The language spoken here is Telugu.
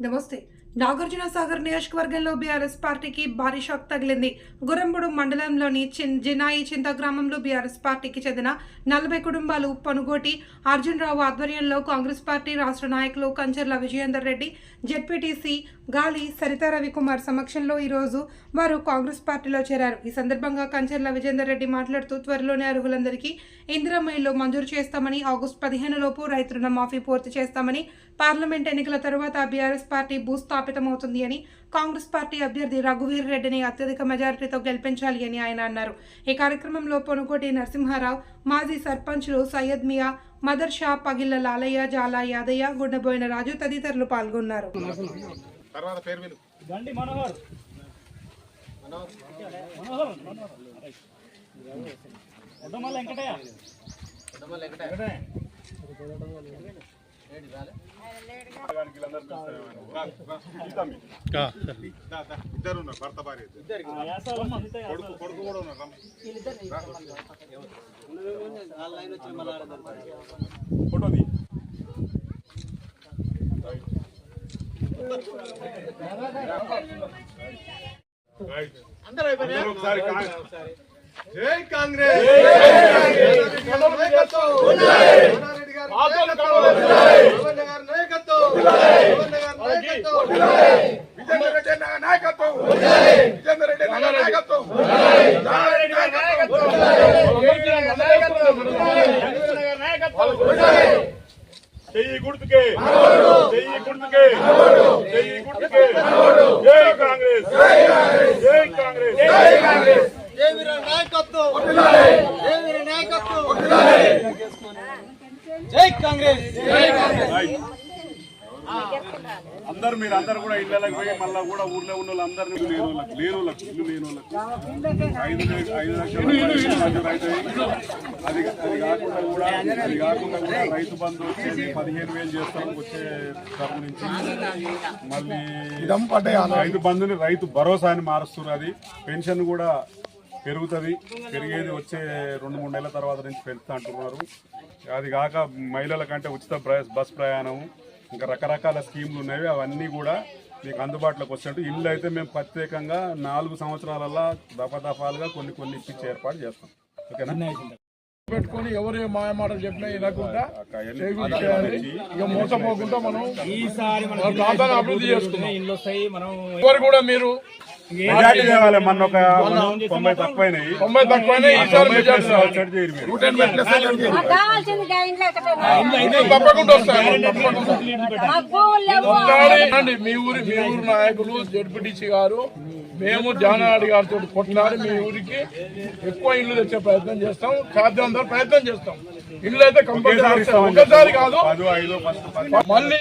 నమస్తే. నాగార్జున సాగర్ నియోజకవర్గంలో బీఆర్ఎస్ పార్టీకి భారీ షాక్ తగిలింది. గురంబుడు మండలంలోని జినాయి చింత గ్రామంలో బీఆర్ఎస్ పార్టీకి చెందిన 40 కుటుంబాలు పనుగోటి అర్జున్ రావు ఆధ్వర్యంలో కాంగ్రెస్ పార్టీ రాష్ట్ర నాయకులు కంచర్ల విజయేందర్ రెడ్డి, జెడ్పీటీసీ గాలి సరితా రవికుమార్ సమక్షంలో ఈరోజు వారు కాంగ్రెస్ పార్టీలో చేరారు. ఈ సందర్భంగా కంచర్ల విజయేందర్ రెడ్డి మాట్లాడుతూ త్వరలోనే అర్హులందరికీ ఇందిరమ్మ ఇల్లు మంజూరు చేస్తామని, ఆగస్టు 15 లోపు రైతు రుణ మాఫీ పూర్తి చేస్తామని, పార్లమెంట్ ఎన్నికల తర్వాత బీఆర్ఎస్ పార్టీ భూస్థాపితమవుతుంది అని, కాంగ్రెస్ పార్టీ అభ్యర్థి రఘువీర్ రెడ్డిని అత్యధిక మెజారిటీతో గెలిపించాలి అని ఆయన అన్నారు. ఈ కార్యక్రమంలో పొనుగోటి నరసింహారావు, మాజీ సర్పంచ్లు సయ్యద్ మియా, మదర్ షా, పగిళ్ల లాలయ్య, జాలా యాదయ్య, గుండెబోయిన రాజు తదితరులు పాల్గొన్నారు. భర్త భార్య కొడుకు కూడా ఉన్నారు. ఫోటోది ఒకసారి జై కాంగ్రెస్, చెయ్యి గుర్తుకే, చెయ్యి గుర్తుకే, చెయ్యి గుర్తుకే. జై కాంగ్రెస్, జై కాంగ్రెస్, జై కాంగ్రెస్, జై వీర నాయకత్వం, జై వీర నాయకత్వం, జై కాంగ్రెస్, జై కాంగ్రెస్. అందరు మీరు అందరు కూడా ఇళ్ళకి పోయి మళ్ళా కూడా ఊర్లో ఉన్న వాళ్ళందరినీ లేని వాళ్ళకి ఇల్లు లేని వాళ్ళకి 5 లక్షలు అది కాకుండా కూడా రైతు బంధు వచ్చేసి 15,000 చేస్తాం వచ్చే తరపు నుంచి. మళ్ళీ రైతు బంధుని రైతు భరోసాని మారుస్తున్నారు. అది పెన్షన్ కూడా పెరుగుతుంది, పెరిగేది వచ్చే 2-3 నెలల తర్వాత నుంచి పెరుగుతా అంటున్నారు. అది కాక మహిళల కంటే ఉచిత బస్ ప్రయాణం, ఇంకా రకరకాల స్కీమ్లు ఉన్నాయి. అవన్నీ కూడా మీకు అందుబాటులోకి వచ్చినట్టు. ఇల్లు అయితే మేము ప్రత్యేకంగా 4 సంవత్సరాలలో దఫాలుగా కొన్ని ఇప్పించే ఏర్పాటు చేస్తాం. ఓకేనా? పెట్టుకొని ఎవరు మాయమాటలు చెప్పినా వినకుండా ఇక మోసపోకుండా మనం ఈసారి అభివృద్ధి చేసుకున్నాం. ఎవరు కూడా మీరు మన ఒక 90 తక్కువైనాయి, తప్పకుండా వస్తాయి. మీ ఊరు నాయకులు జెడ్పీటీసీ గారు, మేము జానారెడ్డి గారితో కొట్లాడి మీ ఊరికి ఎక్కువ ఇల్లు తెచ్చే ప్రయత్నం చేస్తాం. సాధ్యం ప్రయత్నం చేస్తాం. ఇల్లు అయితే కంపల్సరీ ఒకసారి కాదు, మళ్ళీ